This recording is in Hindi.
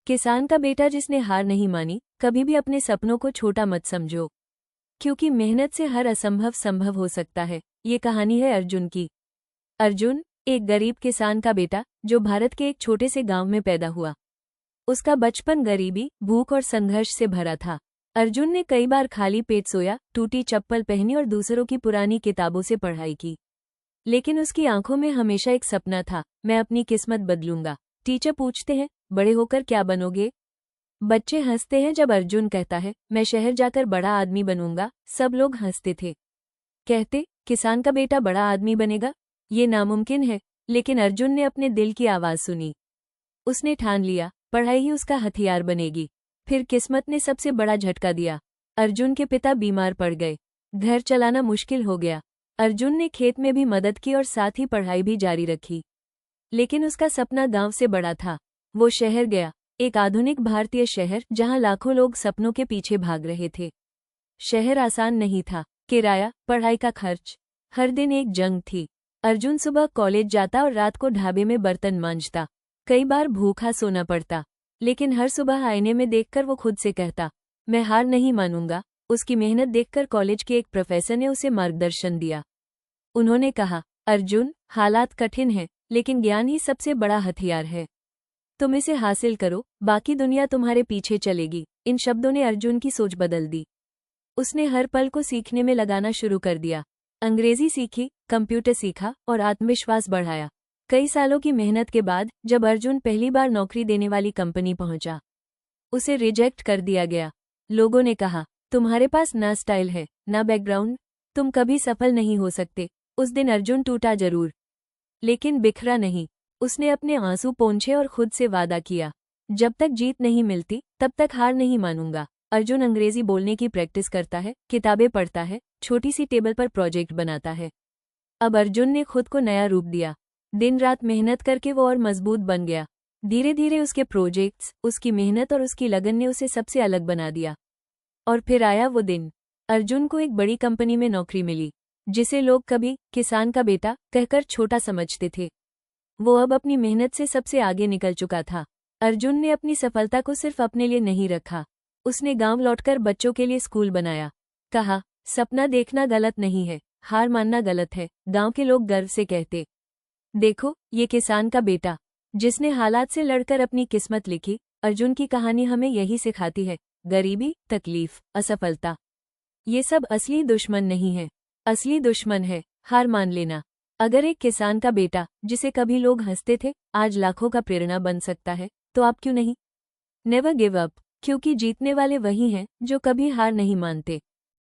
किसान का बेटा जिसने हार नहीं मानी। कभी भी अपने सपनों को छोटा मत समझो, क्योंकि मेहनत से हर असंभव संभव हो सकता है। ये कहानी है अर्जुन की। अर्जुन एक गरीब किसान का बेटा, जो भारत के एक छोटे से गांव में पैदा हुआ। उसका बचपन गरीबी, भूख और संघर्ष से भरा था। अर्जुन ने कई बार खाली पेट सोया, टूटी चप्पल पहनी और दूसरों की पुरानी किताबों से पढ़ाई की। लेकिन उसकी आंखों में हमेशा एक सपना था, मैं अपनी किस्मत बदलूंगा। टीचर पूछते हैं, बड़े होकर क्या बनोगे? बच्चे हंसते हैं जब अर्जुन कहता है, मैं शहर जाकर बड़ा आदमी बनूंगा। सब लोग हंसते थे, कहते, किसान का बेटा बड़ा आदमी बनेगा? ये नामुमकिन है। लेकिन अर्जुन ने अपने दिल की आवाज सुनी। उसने ठान लिया, पढ़ाई ही उसका हथियार बनेगी। फिर किस्मत ने सबसे बड़ा झटका दिया। अर्जुन के पिता बीमार पड़ गए। घर चलाना मुश्किल हो गया। अर्जुन ने खेत में भी मदद की और साथ ही पढ़ाई भी जारी रखी। लेकिन उसका सपना गांव से बड़ा था। वो शहर गया, एक आधुनिक भारतीय शहर जहां लाखों लोग सपनों के पीछे भाग रहे थे। शहर आसान नहीं था, किराया, पढ़ाई का खर्च, हर दिन एक जंग थी। अर्जुन सुबह कॉलेज जाता और रात को ढाबे में बर्तन मांजता। कई बार भूखा सोना पड़ता, लेकिन हर सुबह आईने में देखकर वो खुद से कहता, मैं हार नहीं मानूंगा। उसकी मेहनत देखकर कॉलेज के एक प्रोफेसर ने उसे मार्गदर्शन दिया। उन्होंने कहा, अर्जुन, हालात कठिन हैं, लेकिन ज्ञान ही सबसे बड़ा हथियार है। तुम इसे हासिल करो, बाकी दुनिया तुम्हारे पीछे चलेगी। इन शब्दों ने अर्जुन की सोच बदल दी। उसने हर पल को सीखने में लगाना शुरू कर दिया। अंग्रेजी सीखी, कंप्यूटर सीखा और आत्मविश्वास बढ़ाया। कई सालों की मेहनत के बाद जब अर्जुन पहली बार नौकरी देने वाली कंपनी पहुंचा, उसे रिजेक्ट कर दिया गया। लोगों ने कहा, तुम्हारे पास ना स्टाइल है, ना बैकग्राउंड, तुम कभी सफल नहीं हो सकते। उस दिन अर्जुन टूटा जरूर, लेकिन बिखरा नहीं। उसने अपने आंसू पोंछे और खुद से वादा किया, जब तक जीत नहीं मिलती तब तक हार नहीं मानूंगा। अर्जुन अंग्रेजी बोलने की प्रैक्टिस करता है, किताबें पढ़ता है, छोटी सी टेबल पर प्रोजेक्ट बनाता है। अब अर्जुन ने खुद को नया रूप दिया। दिन रात मेहनत करके वो और मजबूत बन गया। धीरे धीरे उसके प्रोजेक्ट्स, उसकी मेहनत और उसकी लगन ने उसे सबसे अलग बना दिया। और फिर आया वो दिन, अर्जुन को एक बड़ी कंपनी में नौकरी मिली, जिसे लोग कभी किसान का बेटा कहकर छोटा समझते थे। वो अब अपनी मेहनत से सबसे आगे निकल चुका था। अर्जुन ने अपनी सफलता को सिर्फ अपने लिए नहीं रखा। उसने गांव लौटकर बच्चों के लिए स्कूल बनाया। कहा, सपना देखना गलत नहीं है, हार मानना गलत है। गांव के लोग गर्व से कहते, देखो, ये किसान का बेटा, जिसने हालात से लड़कर अपनी किस्मत लिखी। अर्जुन की कहानी हमें यही सिखाती है, गरीबी, तकलीफ, असफलता, ये सब असली दुश्मन नहीं है। असली दुश्मन है हार मान लेना। अगर एक किसान का बेटा, जिसे कभी लोग हंसते थे, आज लाखों का प्रेरणा बन सकता है, तो आप क्यों नहीं? नेवर गिव अप, क्योंकि जीतने वाले वही हैं जो कभी हार नहीं मानते।